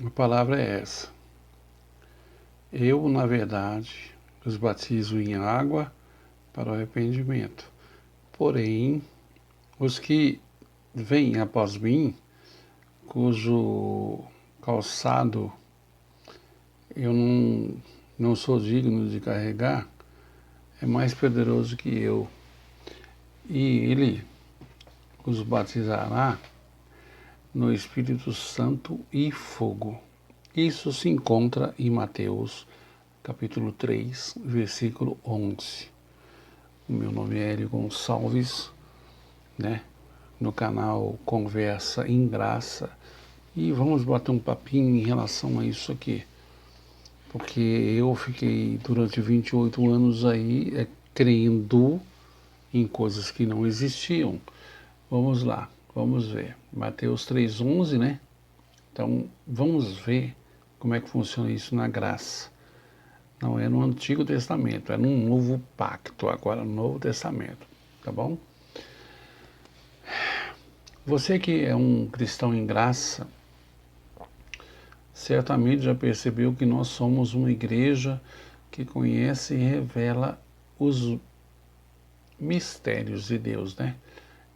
A palavra é essa. Eu, na verdade, os batizo em água para o arrependimento. Porém, os que vêm após mim, cujo calçado eu não sou digno de carregar, é mais poderoso que eu. E ele os batizará no Espírito Santo e fogo. Isso se encontra em Mateus, capítulo 3, versículo 11. O meu nome é Hélio Gonçalves, né? No canal Conversa em Graça. E vamos bater um papinho em relação a isso aqui. Porque eu fiquei durante 28 anos aí crendo em coisas que não existiam. Vamos lá, vamos ver. Mateus 3,11, né? Então, vamos ver como é que funciona isso na graça. Não é no Antigo Testamento, é no Novo Pacto, agora no Novo Testamento, tá bom? Você que é um cristão em graça, certamente já percebeu que nós somos uma igreja que conhece e revela os mistérios de Deus, né?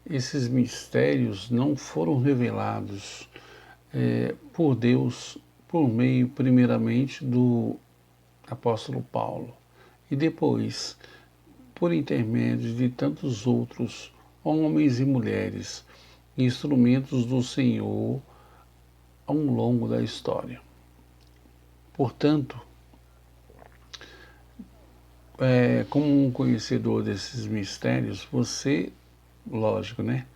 Esses mistérios não foram revelados por Deus por meio, primeiramente, do apóstolo Paulo e depois por intermédio de tantos outros homens e mulheres, instrumentos do Senhor ao longo da história. Portanto, como um conhecedor desses mistérios, você, lógico, né?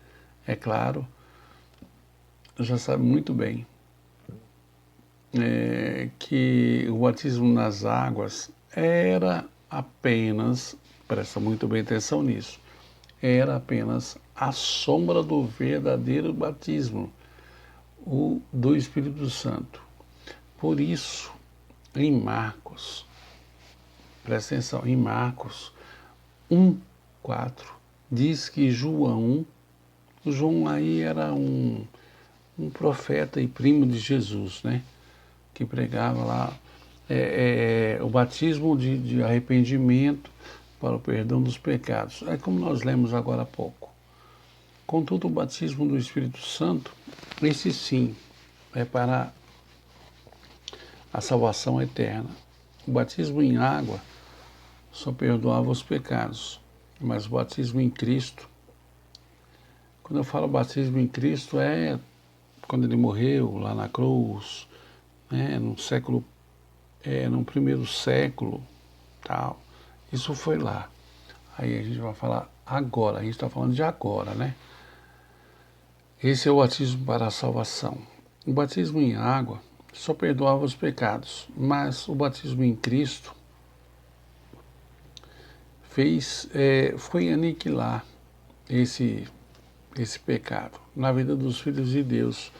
É claro, já sabe muito bem que o batismo nas águas era apenas, presta muito bem atenção nisso, era apenas a sombra do verdadeiro batismo, o do Espírito Santo. Por isso, em Marcos, presta atenção, em Marcos 1:4, diz que João aí era um profeta e primo de Jesus, né? Que pregava lá o batismo de arrependimento para o perdão dos pecados. É como nós lemos agora há pouco. Contudo, o batismo do Espírito Santo, esse sim, é para a salvação eterna. O batismo em água só perdoava os pecados, mas o batismo em Cristo, quando eu falo batismo em Cristo, é quando ele morreu lá na cruz, né, no primeiro século, tal. Isso foi lá. Aí a gente vai falar agora, a gente está falando de agora, né? Esse é o batismo para a salvação. O batismo em água só perdoava os pecados, mas o batismo em Cristo foi aniquilar esse pecado na vida dos filhos de Deus.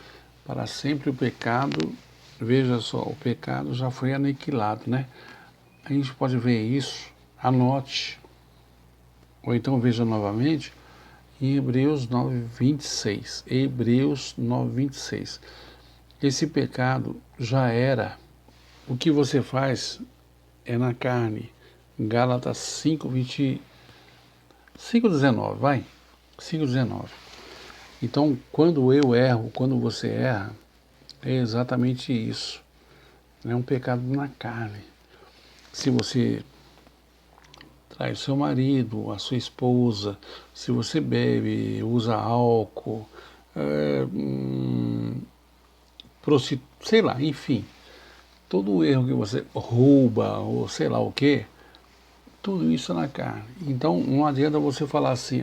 Para sempre o pecado, veja só, o pecado já foi aniquilado, né? A gente pode ver isso, anote, ou então veja novamente, em Hebreus 9:26. Hebreus 9:26. Esse pecado já era. O que você faz é na carne. Gálatas 5:19, vai. 5:19. Então, quando eu erro, quando você erra, é exatamente isso. É um pecado na carne. Se você trai o seu marido, a sua esposa, se você bebe, usa álcool, sei lá, enfim, todo o erro que você rouba ou sei lá o que, tudo isso é na carne. Então não adianta você falar assim,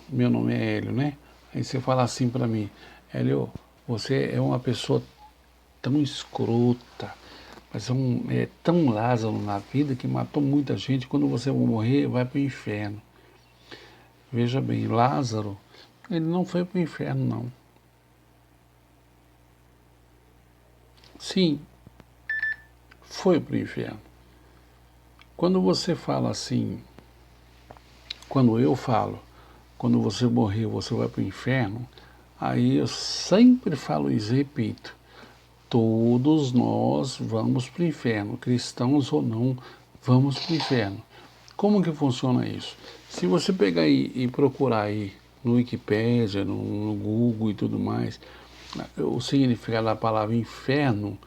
meu nome é Hélio, né? Aí você fala assim para mim, Hélio, você é uma pessoa tão escrota, mas é tão Lázaro na vida que matou muita gente, quando você vai morrer, vai para o inferno. Veja bem, Lázaro, ele não foi para o inferno, não. Sim, foi para o inferno. Quando você fala assim, quando eu falo, quando você morrer, você vai para o inferno, aí eu sempre falo isso, repito. todos nós vamos para o inferno, cristãos ou não, vamos para o inferno. Como que funciona isso? Se você pegar e procurar aí no Wikipédia, no Google e tudo mais, o significado da palavra inferno,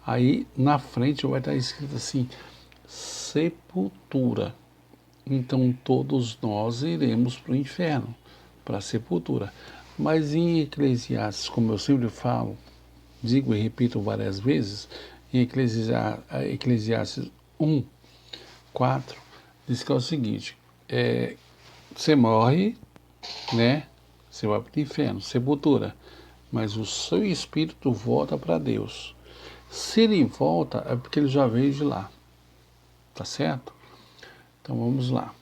aí na frente vai estar escrito assim, sepultura. Então todos nós iremos para o inferno, para a sepultura. Mas em Eclesiastes, como eu sempre falo, digo e repito várias vezes, em Eclesiastes 1, 4, diz que é o seguinte, você morre, né? Você vai para o inferno, sepultura, mas o seu espírito volta para Deus. Se ele volta, é porque ele já veio de lá, tá certo? Então vamos lá.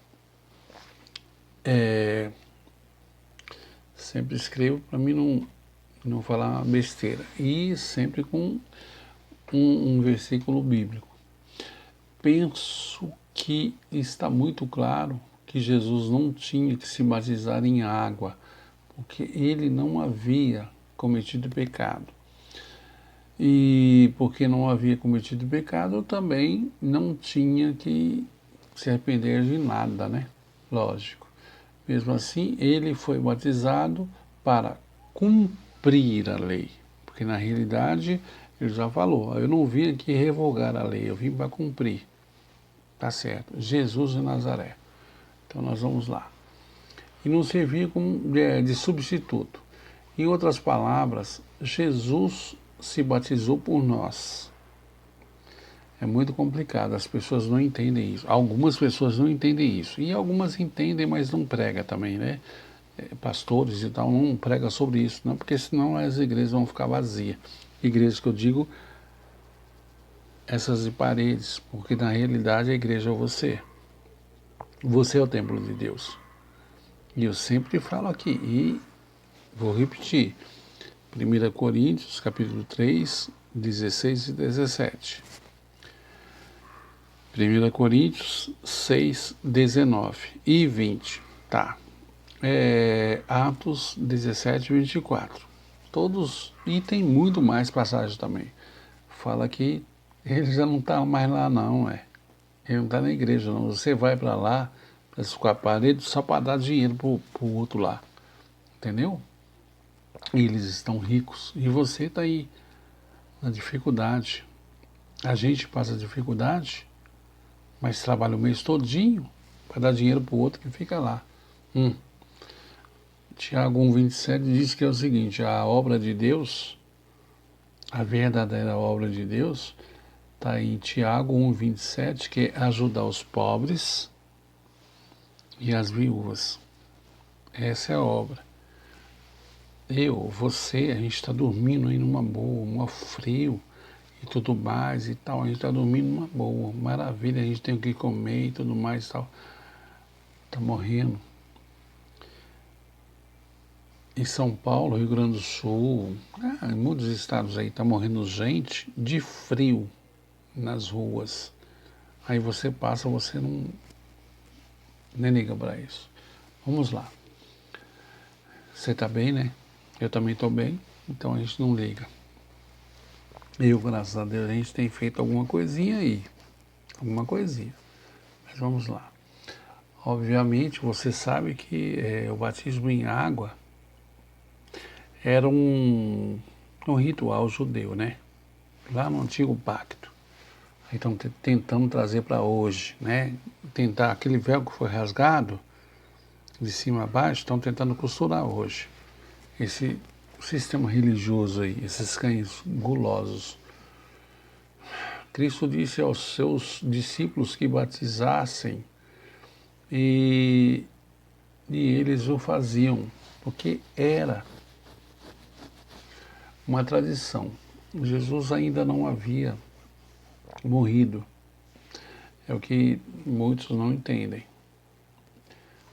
Sempre escrevo para mim não falar besteira. E sempre com um versículo bíblico. Penso que está muito claro que Jesus não tinha que se batizar em água, porque ele não havia cometido pecado. E porque não havia cometido pecado, também não tinha que se arrepender de nada, né? Lógico. Mesmo assim, ele foi batizado para cumprir a lei. Porque na realidade, ele já falou, eu não vim aqui revogar a lei, eu vim para cumprir. Tá certo. Jesus de Nazaré. Então nós vamos lá. E não servir como de substituto. Em outras palavras, Jesus se batizou por nós. É muito complicado, as pessoas não entendem isso. Algumas pessoas não entendem isso. E algumas entendem, mas não pregam também, né? Pastores e tal, não pregam sobre isso, não, porque senão as igrejas vão ficar vazias. Igrejas que eu digo, essas de paredes, porque na realidade a igreja é você. Você é o templo de Deus. E eu sempre falo aqui, e vou repetir. 1 Coríntios, capítulo 3, 16 e 17. 1 Coríntios 6, 19 e 20. Tá. Atos 17 e 24. Todos, e tem muito mais passagens também. Fala que ele já não está mais lá não, Ele não está na igreja não. Você vai para lá, para ficar a parede, só para dar dinheiro pro outro lá. Entendeu? E eles estão ricos. E você está aí na dificuldade. A gente passa dificuldade, mas trabalha o mês todinho para dar dinheiro para o outro que fica lá. Tiago 1,27 diz que é o seguinte, a obra de Deus, a verdadeira obra de Deus, está em Tiago 1,27, que é ajudar os pobres e as viúvas. Essa é a obra. Você, a gente está dormindo aí numa boa, um frio e tudo mais e tal, a gente está dormindo numa boa, maravilha, a gente tem o que comer e tudo mais e tal. Está morrendo. Em São Paulo, Rio Grande do Sul, em muitos estados aí, está morrendo gente de frio nas ruas. Aí você passa, você não nem liga para isso. Vamos lá. Você está bem, né? Eu também estou bem, então a gente não liga. Eu, graças a Deus, a gente tem feito alguma coisinha aí. Alguma coisinha. Mas vamos lá. Obviamente, você sabe que o batismo em água era um ritual judeu, né? Lá no Antigo Pacto. Então, tentando trazer para hoje, né? Tentar, aquele véu que foi rasgado, de cima a baixo, estão tentando costurar hoje. Esse sistema religioso aí, esses cães gulosos. Cristo disse aos seus discípulos que batizassem e eles o faziam, porque era uma tradição. Jesus ainda não havia morrido. É o que muitos não entendem.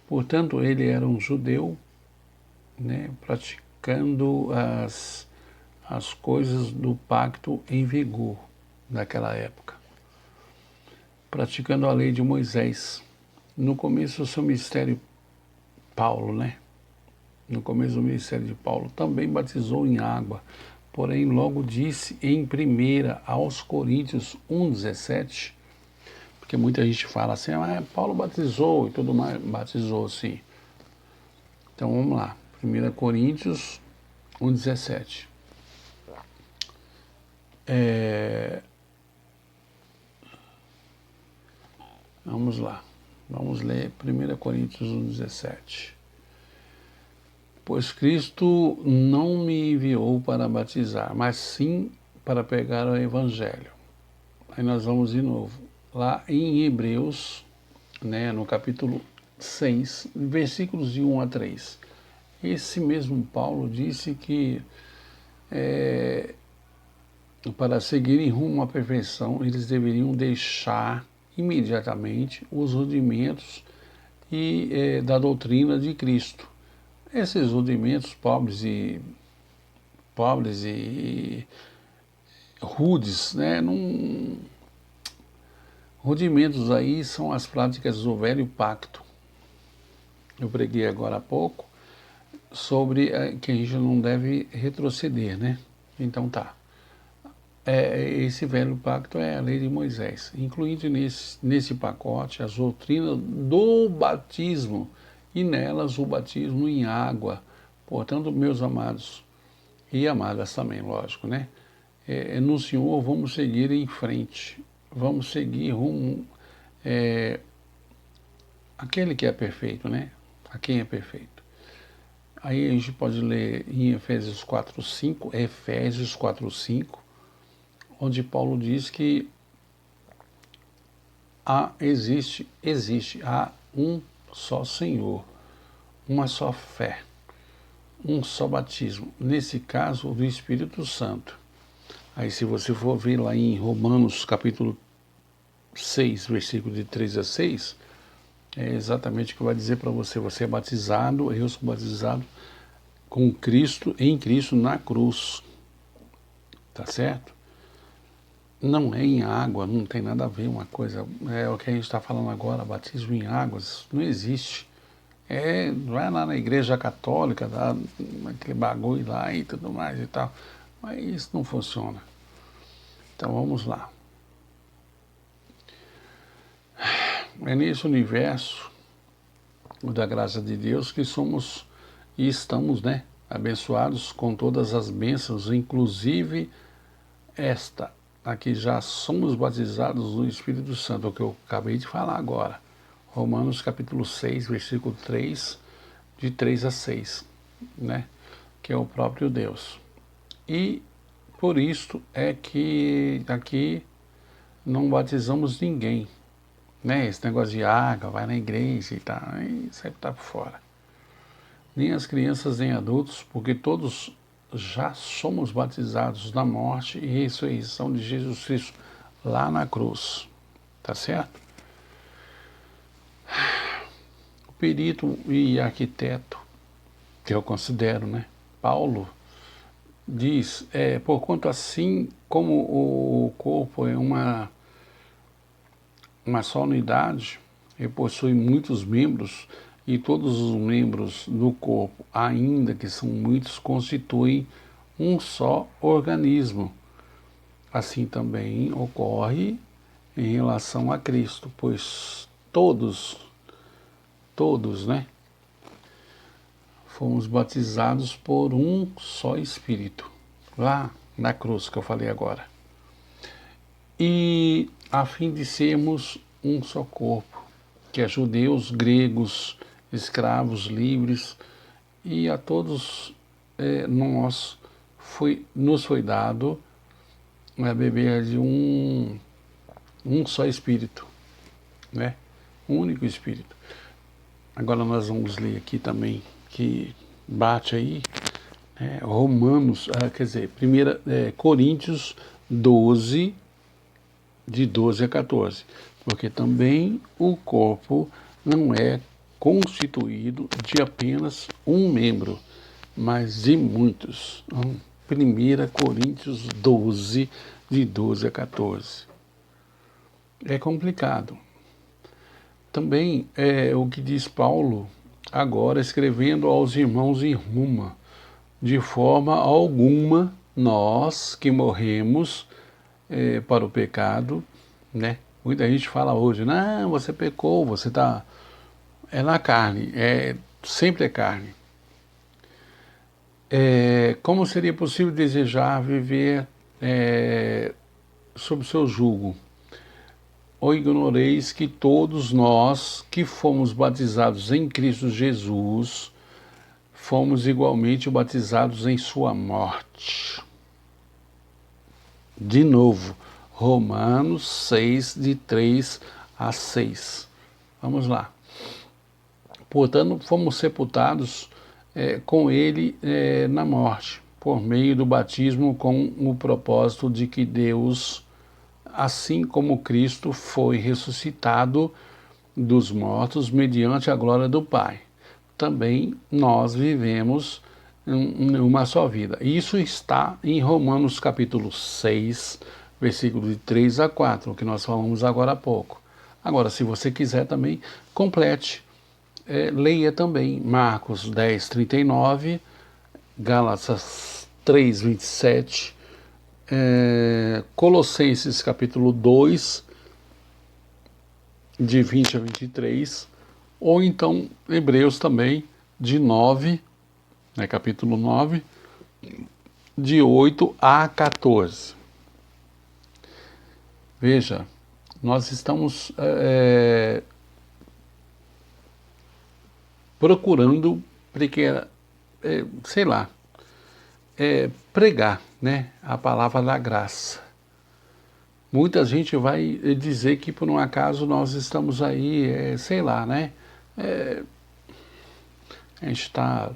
Portanto, ele era um judeu, né, praticando as coisas do pacto em vigor naquela época. Praticando a lei de Moisés. No começo do seu ministério, Paulo, né? No começo do ministério de Paulo, também batizou em água, porém logo disse em 1 aos Coríntios 1,17, porque muita gente fala assim, Paulo batizou e tudo mais, batizou sim. Então vamos lá, 1 Coríntios 1,17. Vamos lá, vamos ler 1 Coríntios 1,17. Pois Cristo não me enviou para batizar, mas sim para pregar o Evangelho. Aí nós vamos de novo, lá em Hebreus, né, no capítulo 6, versículos de 1 a 3. Esse mesmo Paulo disse que para seguirem rumo à perfeição, eles deveriam deixar imediatamente os rudimentos da doutrina de Cristo. Esses rudimentos pobres e rudes, né? Rudimentos aí são as práticas do velho pacto. Eu preguei agora há pouco sobre que a gente não deve retroceder, né? Então tá. Esse velho pacto é a lei de Moisés, incluindo nesse pacote as doutrinas do batismo e nelas o batismo em água. Portanto, meus amados e amadas também, lógico, né? No Senhor vamos seguir em frente, vamos seguir rumo aquele que é perfeito, né? A quem é perfeito. Aí a gente pode ler em Efésios 4:5, onde Paulo diz que existe há um só Senhor, uma só fé, um só batismo, nesse caso do Espírito Santo. Aí se você for ver lá em Romanos capítulo 6, versículo de 3 a 6, é exatamente o que vai dizer para você. Você é batizado, eu sou batizado com Cristo, em Cristo na cruz. Tá certo? Não é em água, não tem nada a ver uma coisa. É o que a gente está falando agora, batismo em águas, não existe. Vai lá na igreja católica, dá aquele bagulho lá e tudo mais e tal. Mas isso não funciona. Então vamos lá. É nesse universo da graça de Deus que somos e estamos, né, abençoados com todas as bênçãos, inclusive esta, aqui já somos batizados no Espírito Santo, o que eu acabei de falar agora. Romanos capítulo 6, versículo 3, de 3 a 6, né, que é o próprio Deus. E por isto é que aqui não batizamos ninguém, né? Esse negócio de água, vai na igreja e tal, isso aí tá por fora. Nem as crianças nem adultos, porque todos já somos batizados na morte e ressurreição de Jesus Cristo lá na cruz, tá certo? O perito e arquiteto, que eu considero, né? Paulo diz, porquanto assim como o corpo é uma só unidade e possui muitos membros, e todos os membros do corpo, ainda que são muitos, constituem um só organismo. Assim também ocorre em relação a Cristo, pois todos, né, fomos batizados por um só Espírito, lá na cruz que eu falei agora. E a fim de sermos um só corpo, que é judeus, gregos, escravos, livres, e a todos nos foi dado a beber de um só Espírito, né? Um único Espírito. Agora nós vamos ler aqui também, que bate aí, Romanos, Coríntios 12, de 12 a 14, porque também o corpo não é constituído de apenas um membro, mas de muitos. 1 Coríntios 12, de 12 a 14. É complicado. Também é o que diz Paulo, agora escrevendo aos irmãos em Roma, de forma alguma nós que morremos para o pecado, né? Muita gente fala hoje, não, você pecou, você está... É na carne, sempre é carne. Como seria possível desejar viver sob seu jugo? Ou ignoreis que todos nós que fomos batizados em Cristo Jesus, fomos igualmente batizados em sua morte. De novo, Romanos 6, de 3 a 6. Vamos lá. Portanto, fomos sepultados com ele na morte, por meio do batismo, com o propósito de que Deus, assim como Cristo foi ressuscitado dos mortos mediante a glória do Pai, também nós vivemos uma só vida. Isso está em Romanos capítulo 6, versículo de 3 a 4, que nós falamos agora há pouco. Agora, se você quiser também, complete. Leia também Marcos 10, 39, Gálatas 3, 27, Colossenses capítulo 2, de 20 a 23, ou então Hebreus também, de 9, capítulo 9, de 8 a 14. Veja, nós estamos procurando, sei lá, pregar, né, a palavra da graça. Muita gente vai dizer que por um acaso nós estamos aí, sei lá, né, a gente está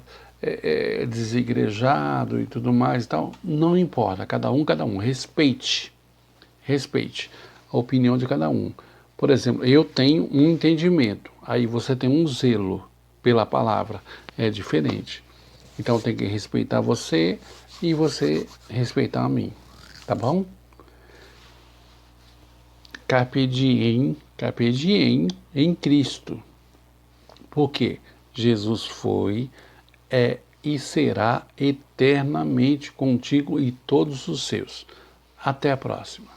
desigrejado e tudo mais e tal. Não importa, cada um, respeite a opinião de cada um. Por exemplo, eu tenho um entendimento, aí você tem um zelo pela palavra, é diferente. Então tem que respeitar você e você respeitar a mim, tá bom? Carpe diem em Cristo. Porque Jesus foi, e será eternamente contigo e todos os seus. Até a próxima.